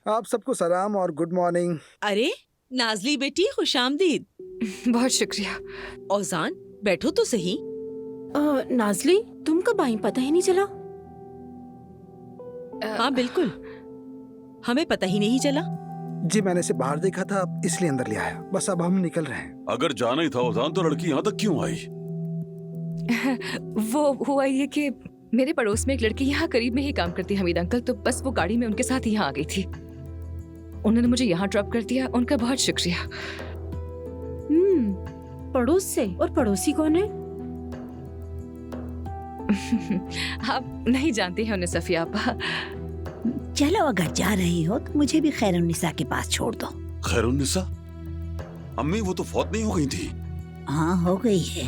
आप सबको सलाम और गुड मॉर्निंग। अरे नाजली बेटी, खुशामदीद। बहुत शुक्रिया। औजान, बैठो तो सही। नाजली, तुम कब आई पता ही नहीं चला। हाँ बिल्कुल, हमें पता ही नहीं चला। जी मैंने इसे बाहर देखा था इसलिए अंदर ले आया। बस अब हम निकल रहे हैं। अगर जाना ही था औजान तो लड़की यहाँ तक क्यों आई? वो हुआ ये कि मेरे पड़ोस में एक लड़की यहाँ करीब में ही काम करती है हमीद अंकल, तो बस वो गाड़ी में उनके साथ यहाँ आ गई थी। उन्होंने मुझे यहाँ ड्रॉप कर दिया, उनका बहुत शुक्रिया। पड़ोस से? और पड़ोसी कौन है? आप नहीं जानती हैं उन्हें सफिया आपा। चलो अगर जा रही हो तो मुझे भी खैरुन्निसा के पास छोड़ दो। खैरुन्निसा? अम्मी वो तो फौत नहीं हो गई थी। हाँ हो गई है,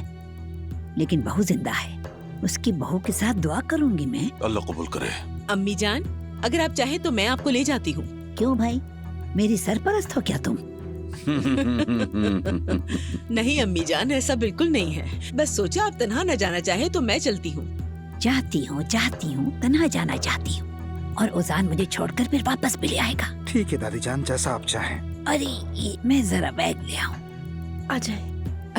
लेकिन बहू जिंदा है। उसकी बहू के साथ दुआ करूंगी मैं। अल्लाह कबूल करे। अम्मी जान, अगर आप चाहें तो मैं आपको ले जाती हूँ। क्यों भाई, मेरी सरपरस्त हो क्या तुम? नहीं अम्मी जान, ऐसा बिल्कुल नहीं है। बस सोचा आप तन्हा न जाना चाहे तो मैं चलती हूँ। चाहती हूँ, तन्हा जाना चाहती हूँ, और ओजान मुझे छोड़कर फिर वापस भी ले आएगा। ठीक है दादी जान, जैसा आप चाहें। अरे मैं जरा बैग ले आऊँ। आ जाए।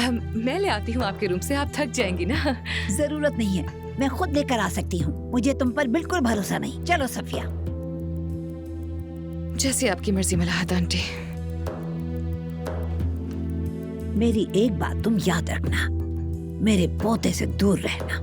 मैं ले आती हूँ आपके रूम से, आप थक जाएंगी ना। जरूरत नहीं है, मैं खुद लेकर आ सकती हूँ। मुझे तुम पर बिल्कुल भरोसा नहीं। चलो सफिया। जैसे आपकी मर्जी मलाहत आंटी। मेरी एक बात तुम याद रखना, मेरे पोते से दूर रहना।